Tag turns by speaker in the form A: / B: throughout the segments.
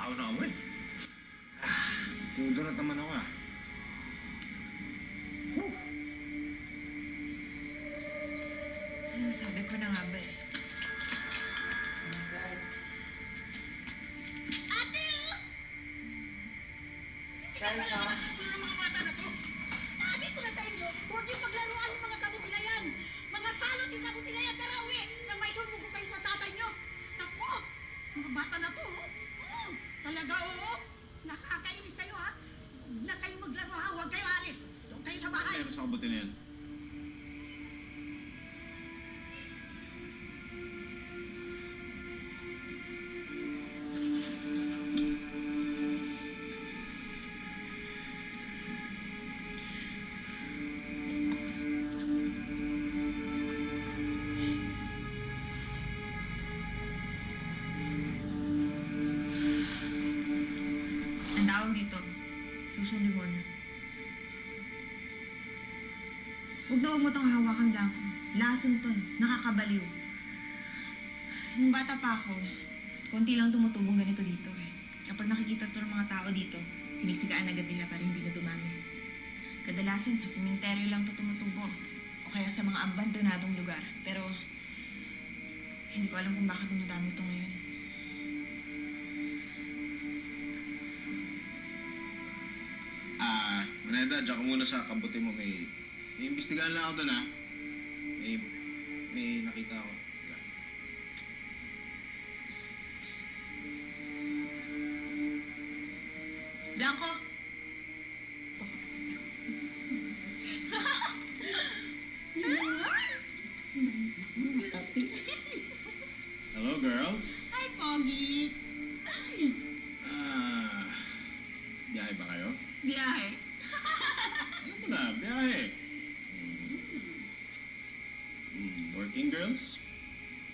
A: tao na ako eh.
B: Tudor at naman ako ah.
C: Ano sabi ko na nga ba eh?
D: Ate!
C: Dahil ka?
D: Ang mga bata na to. Sabi ko na sa inyo, huwag yung paglaruan ng mga kabutilayan. Mga salot yung kabutilayan. Tara, uwi! Nang may sumbong ko kayo sa tatay nyo. Naku! Mga bata na to. Talaga, oo. Nakakainis kayo, ha? Huwag na kayo maglaro, ha? Huwag kayo alis. Doon kayo sa bahay.
B: Pero sa kabuti na yan.
C: Ang tawag dito, susundin mo na. Huwag mo tong hawakan lang ko. Lason to, nakakabaliw. Nung bata pa ako, konti lang tumutubong ganito dito eh. Kapag nakikita to ng mga tao dito, sinisigaan agad nila para hindi na dumami. Kadalasan sa sementeryo lang to tumutubo. O kaya sa mga abandonadong lugar. Pero, hindi ko alam kung bakit dumadami to ngayon.
B: Maneda, dyan ka muna sa kabuti mo. May imbestigahan lang ako doon ha. May nakita ako.
C: Blanco!
B: Hello, girls.
D: Hi, Pogi.
B: Biyahe ba kayo?
D: Biyahe.
B: Ano mo na, biyahe. Working girls?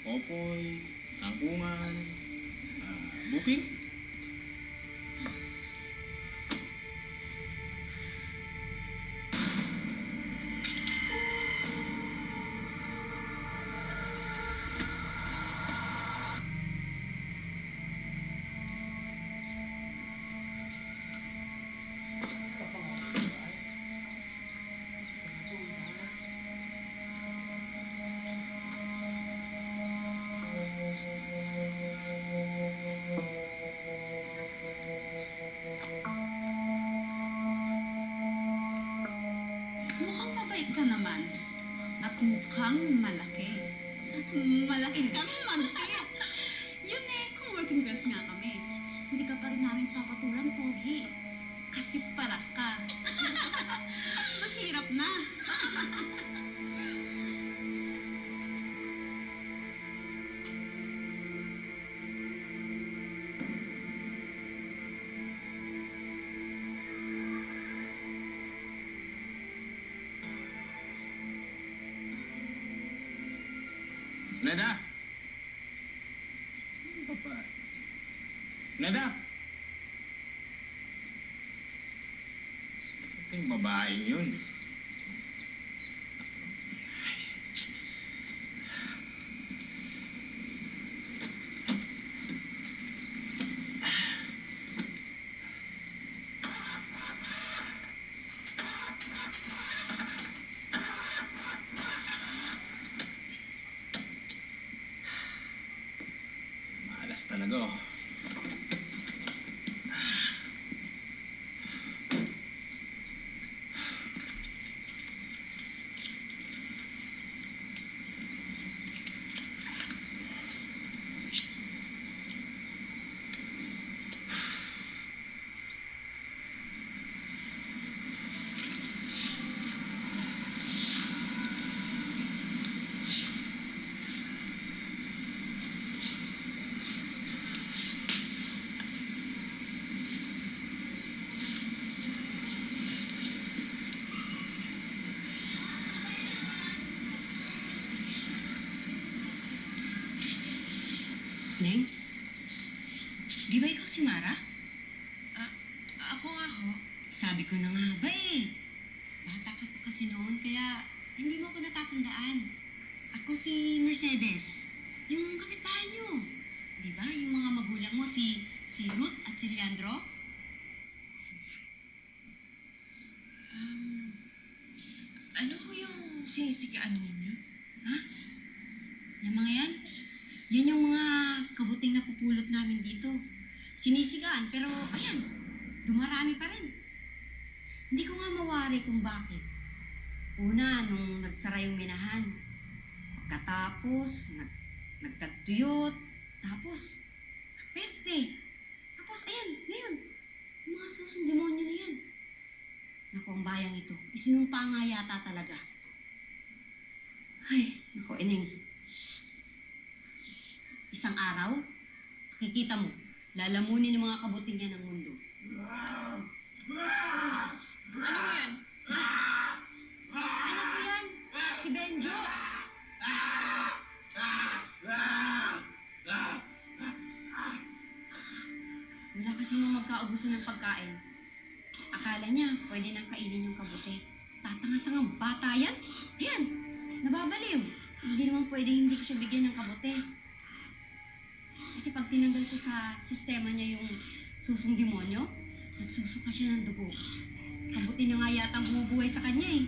B: Popoy? Tangkungan? Booking?
D: Mukhang mabait ka naman. At mukhang malaki. Malaking kang manti. Yun eh, kung working girls nga kami. Hindi ka pa rin namin papatulan, Pogi. Kasi para ka. Mahirap na.
B: Neda! Papa. Neda! Ito yung babaeng yun. Malas talaga oh.
E: Neng? Di ba ikaw si Mara?
C: Ako nga ho.
E: Sabi ko na nga ba eh. Bata ka pa kasi noon, kaya hindi mo ako natatandaan. Ako si Mercedes. Yung kapitbahay niyo. Di ba? Yung mga magulang mo, si Si Ruth at si Leandro?
C: Ano po yung sinisigaan ninyo?
E: Yung mga yan? Yan yung mga kabuting napupulot namin dito. Sinisigaan, pero ayan, dumarami pa rin. Hindi ko nga mawari kung bakit. Una, nung nagsara yung minahan. Pagkatapos, nagtagtuyot. Tapos, peste. Tapos, ayan, ngayon, yung mga susong demonyo na yan. Naku, ang bayang ito. Isinumpa nga yata talaga. Ay, naku, Ineng. Isang araw, makikita mo, lalamunin ng mga kabuting yan ng mundo.
C: Ano po yan?
E: Ano po yan? Si Benjo. Wala kasi nung magkaubusan ng pagkain. Akala niya, pwede nang kainin yung kabuti. Tatanga-tangang bata yan. Ayan, nababaliw. Hindi naman pwedeng hindi ko siya bigyan ng kabuti. Kasi pag tinanggal ko sa sistema niya yung susong demonyo, nagsusuka siya ng dugo. Kabuti na nga yata ang bumubuhay sa kanya eh.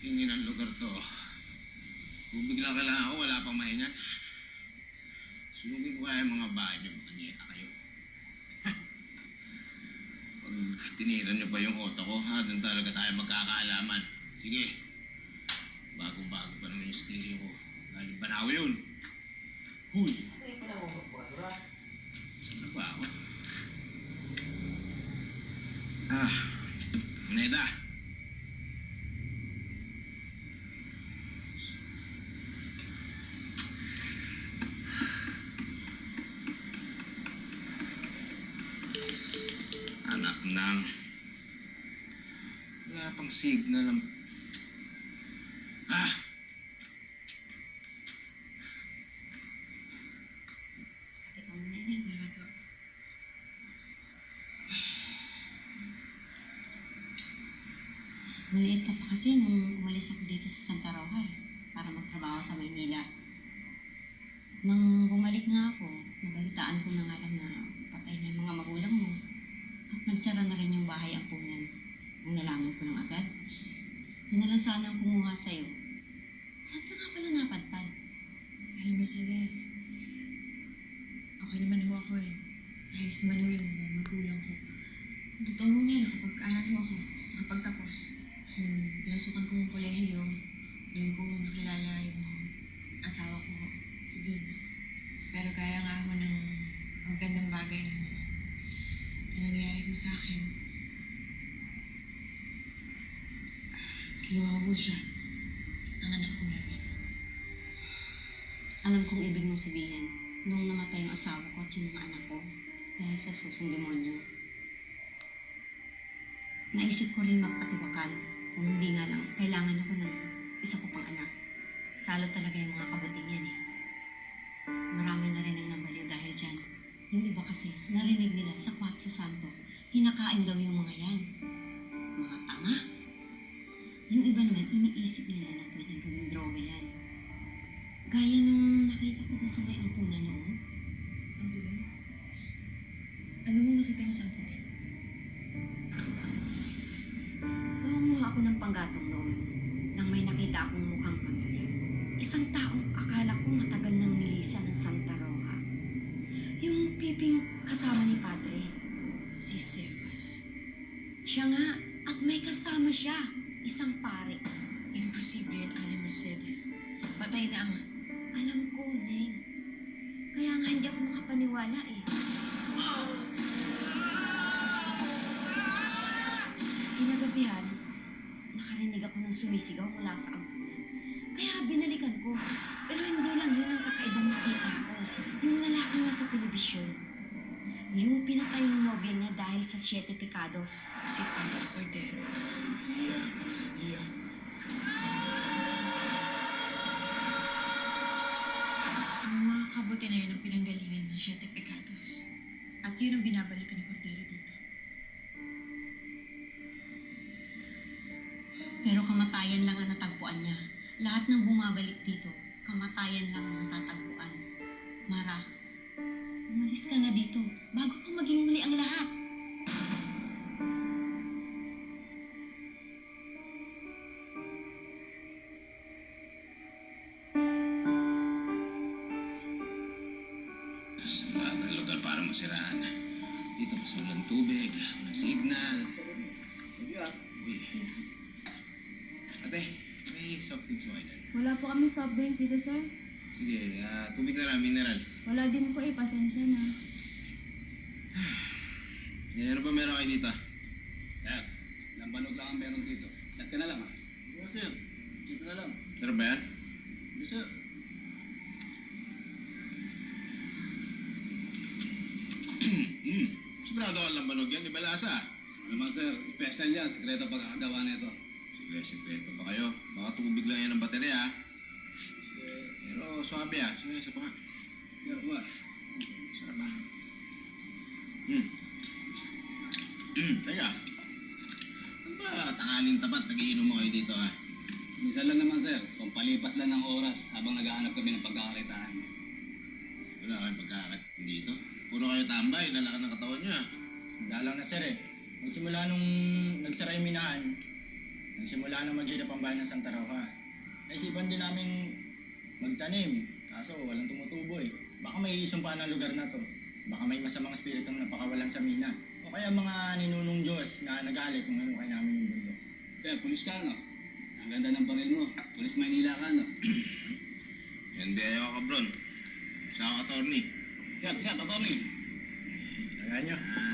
B: Ingin ang lugar to. Kung biglang kailangan ako, wala pang maingat. Sunugin ko kaya yung mga bahay niyo, makanyeta kayo. Pag tiniran niyo pa yung auto ko, doon talaga tayo magkakaalaman. Sige. Bagong-bago pa naman yung stereo ko. Galing Banawe yun. Huy! Saan na ba ako? Moneda. Anak ng... Wala pang signal ang...
E: Ikaw na yun. Maliit ka pa kasi nung umalis ako dito sa Santa Rosa para magtrabaho sa Maynila. Nang bumalik nga ako, nabalitaan ko na nga lang na patay na yung mga magulang mo. At nagsara na rin yung bahay ampunan. Ang nalaman ko lang agad. Yun na lang sana ang kumuha sa'yo. Saan ka nga pala napadpad?
C: Alam, Mercedes, okay naman ho ako eh. Ayos naman ho yung mga magulang ko. Ang totoo niya, nakapag-aaral ho ako. Nakapagtapos. Yung pinasukan ko yung kolehiyo, doon ko nakilala yung asawa ko, si Vince. Pero kaya nga ako ng magandang bagay na nangyari ko sa akin. Kinuha ko siya ng anak ko namin.
E: Alam kong ibig mong sabihin, nung namatay yung asawa ko at yung mga anak ko, dahil sa susong demonyo. Naisip ko rin magpatiwakal, kung hindi nga lang, kailangan ako ng isa ko pang anak. Salo talaga yung mga kabuting yan eh. Marami na rin ang nabaliw dahil dyan. Yung iba kasi, narinig nila sa Cuatro Santo, kinakain daw yung mga yan. Mga tanga. Yung iba naman, iniisip nila na pwedeng gawing droga yan. Gaya nung nakita ko sa may ampunan noon.
C: Saan po ba? Ano mo nakita niyo sa akin?
E: Nangunguha ako ng panggatong noon nang may nakita akong mukhang pamilya. Isang taong akala ko matagal nang nilisa ng Santa Rosa. Yung piping kasama ni Padre.
C: Si Sebas.
E: Siya nga, at may kasama siya, isang pare.
C: Imposible yun, Aling Mercedes. Patay na ang...
E: Alam ko, Neng. Kaya nga hindi ako makapaniwala eh. Kinagabihan, nakarinig ako ng sumisigaw mula sa ampunan. Kaya binalikan ko. Pero hindi lang yun ang kakaibang nakita ko. Yung lalaki nga sa telebisyon. Yung pinatay yung nobya niya dahil sa 7 pecados.
C: Si Padre Cordero. Ang mga kabuti na yun ang pinanggalingan ng 7 pecados. At yun ang binabalikan ni Cordero dito.
E: Pero kamatayan lang ang natagpuan niya. Lahat ng bumabalik dito, kamatayan lang ang natatagpuan. Mara, umalis ka na dito bago pa maging muli ang lahat.
B: Sa lahat ng lugar para masiraan. Dito mas walang tubig, walang signal. Uy. Ate, may soft drinks mo kayo dyan?
C: Wala po kami soft drinks dito, sir.
B: Sige, tubig na lang, mineral.
C: Wala din po pasensya na.
B: Ano ba meron kayo dito?
A: Sir, lambanog lang ang meron dito. Chat ka na lang, ha? Oo, sir. Chat na lang.
B: Sarap ba yan?
A: Yes, sir.
B: Sigurado ka lambanog yan, di ba lasa?
A: Ano naman, sir? Special yan. Sekreto pagkakagawa na ito.
B: Sige, sikreto pa kayo. Baka tubig lang yan ng baterya, Pero swabe Sige, isa pa nga.
A: Sir, ba?
B: Sarap ba? Teka. Ano ba tangaling tapat? Nagiinom mo kayo dito,
A: Minsan lang naman, sir. Pampalipas lang ng oras habang naghahanap kami ng pagkakakitaan.
B: Wala kayong pagkakat dito. Puro kayo tambay, lalakan ng katawan niya.
F: Dalang na sir Nagsimula nung nagsara yung minahan, nagsimula nang maghirap ang bayan ng Santa Rosa. Naisipan din namin magtanim, kaso walang tumutubo Baka may isumpa ng lugar na to. Baka may masamang espiritong napakawalan sa mina. O kaya mga ninunong Diyos na nagalit kung ano kaya namin yung bundok.
A: Sir, pulis ka, no? Ang ganda ng baril mo. Pulis Maynila ka, no?
B: NBI ako, kabron. Sa attorney.
A: Sir, attorney.
F: Tagaan nyo.